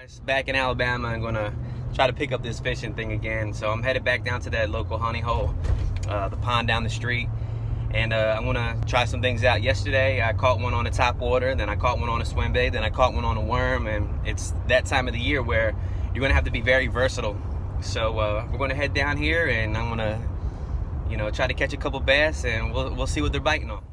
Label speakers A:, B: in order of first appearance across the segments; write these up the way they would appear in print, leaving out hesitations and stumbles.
A: guys, back in Alabama. I'm gonna try to pick up this fishing thing again. So I'm headed back down to that local honey hole, the pond down the street, and I'm gonna try some things out. Yesterday I caught one on a top water, then I caught one on a swim bait, then I caught one on a worm, and it's that time of the year where you're gonna have to be very versatile. So we're gonna head down here, and I'm gonna, try to catch a couple bass, and we'll see what they're biting on.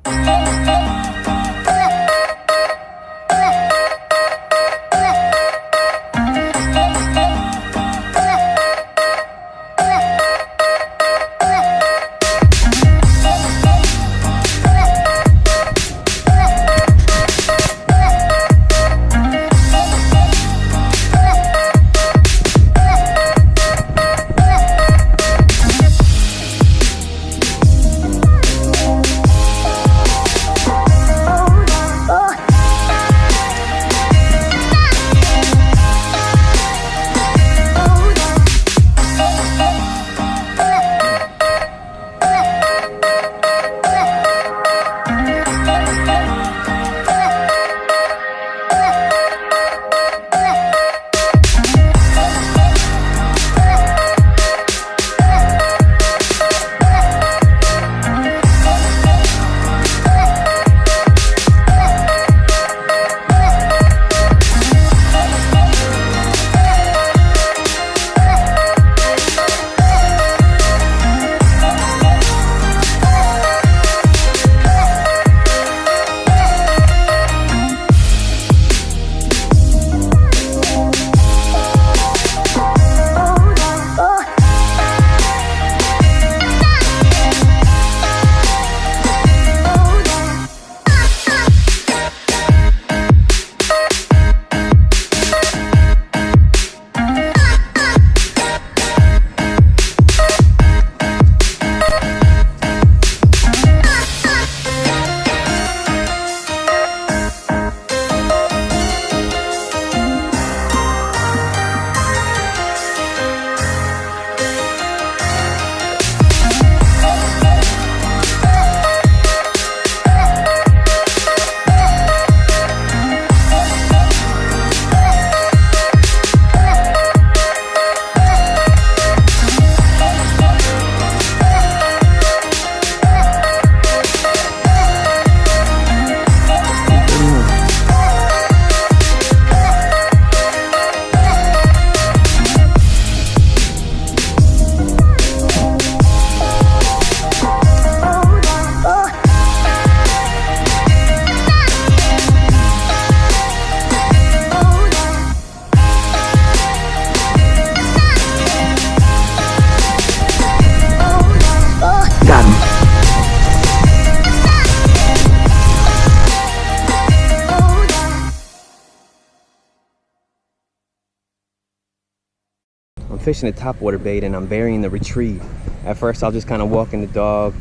A: I'm fishing the topwater bait, and I'm varying the retrieve. At first I'll just kind of walk in the dog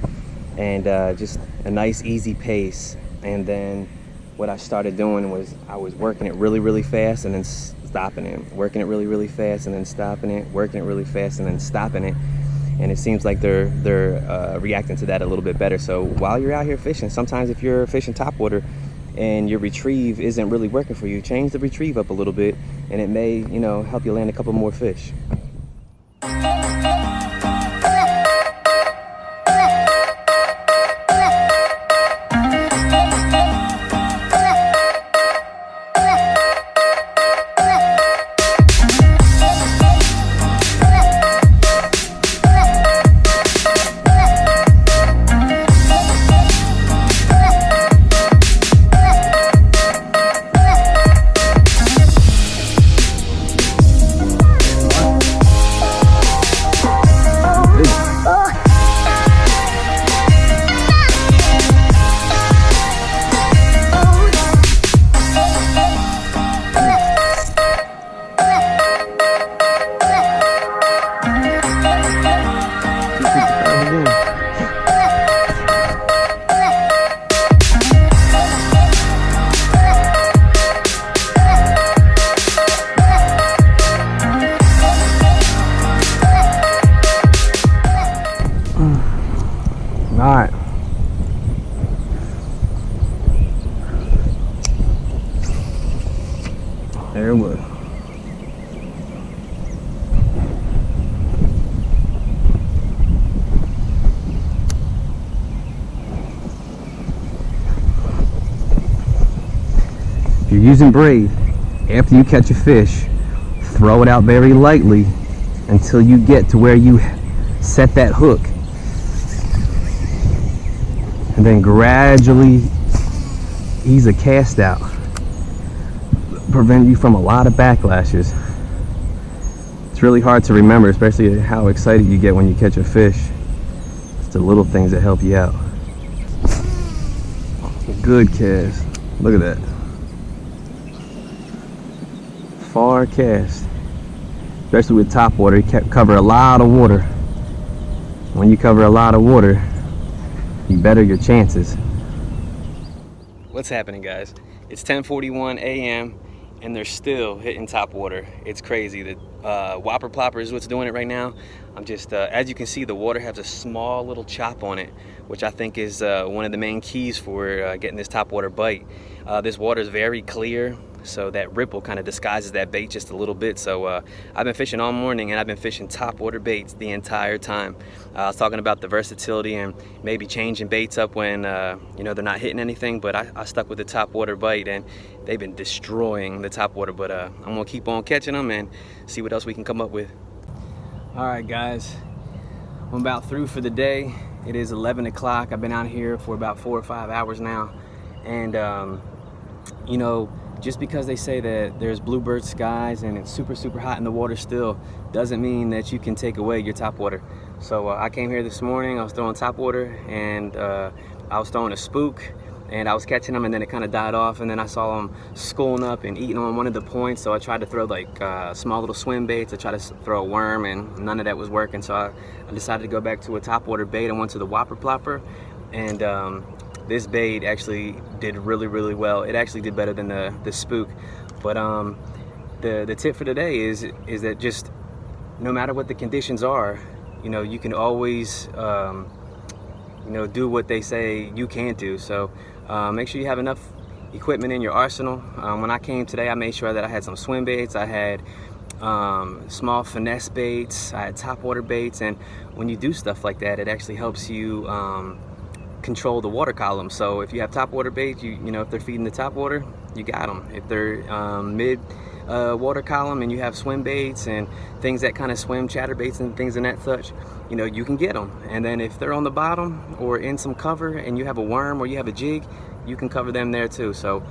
A: and just a nice easy pace, and then what I started doing was I was working it really fast and then stopping it, working it really fast and then stopping it, working it really fast and then stopping it, and it seems like they're reacting to that a little bit better. So while you're out here fishing, sometimes if you're fishing topwater and your retrieve isn't really working for you, change the retrieve up a little bit, and it may help you land a couple more fish. using braid, after you catch a fish, throw it out very lightly until you get to where you set that hook. And then gradually ease a cast out. Prevent you from a lot of backlashes. It's really hard to remember, especially how excited you get when you catch a fish. It's the little things that help you out. Good cast. Look at that. Far cast. Especially with top water, you cover a lot of water. When you cover a lot of water, you better your chances. What's happening, guys? It's 10:41 a.m. and they're still hitting top water. It's crazy. The whopper plopper is what's doing it right now. I'm just, as you can see, the water has a small little chop on it, which I think is one of the main keys for getting this top water bite. This water is very clear, so that ripple kind of disguises that bait just a little bit. So I've been fishing all morning and I've been fishing top water baits the entire time. I was talking about the versatility and maybe changing baits up when you know, they're not hitting anything, but I stuck with the top water bite and they've been destroying the top water. But I'm gonna keep on catching them and see what else we can come up with. All right, guys, I'm about through for the day. It is 11 o'clock. I've been out here for about 4 or 5 hours now, and you know, just because they say that there's bluebird skies and it's super hot in the water still, doesn't mean that you can take away your top water. So I came here this morning, I was throwing top water, and I was throwing a spook, and I was catching them, and then it kind of died off, and then I saw them schooling up and eating on one of the points. So I tried to throw like small little swim baits. I tried to throw a worm, and none of that was working. So I decided to go back to a top water bait. I went to the whopper plopper, and this bait actually did really well. It actually did better than the spook. But the tip for today is that just no matter what the conditions are, you know, you can always you know, do what they say you can't do. So make sure you have enough equipment in your arsenal. When I came today, I made sure that I had some swim baits, I had small finesse baits, I had top water baits, and when you do stuff like that, it actually helps you control the water column. So if you have top water baits, you know, if they're feeding the top water, you got them. If they're mid water column and you have swim baits and things that kind of swim, chatter baits and things and that such, you know, you can get them. And then if they're on the bottom or in some cover and you have a worm or you have a jig, you can cover them there too. So,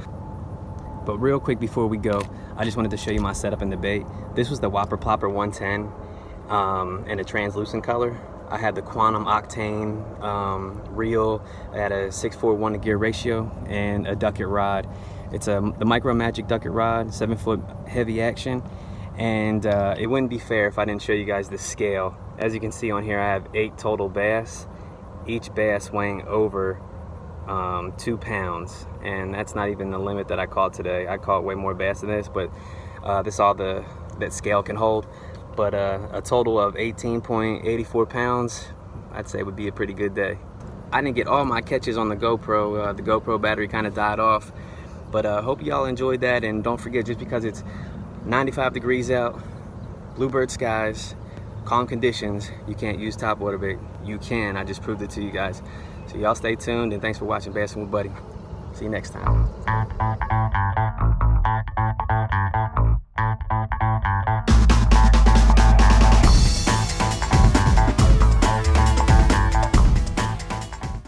A: but real quick before we go, I just wanted to show you my setup in the bait. This was the whopper plopper 110 in a translucent color. I had the quantum octane reel at a 6:4 1 to gear ratio and a ducket rod. It's the Micro Magic ducket rod, 7-foot heavy action, and it wouldn't be fair if I didn't show you guys the scale. As you can see on here, I have 8 total bass, each bass weighing over 2 pounds, and that's not even the limit that I caught today. I caught way more bass than this, but this all that scale can hold. But a total of 18.84 pounds, I'd say would be a pretty good day. I didn't get all my catches on the GoPro. The GoPro battery kind of died off. But hope y'all enjoyed that, and don't forget, just because it's 95 degrees out, bluebird skies, calm conditions, you can't use top water bait. You can. I just proved it to you guys. So y'all stay tuned, and thanks for watching Bassn with Buddy. See you next time.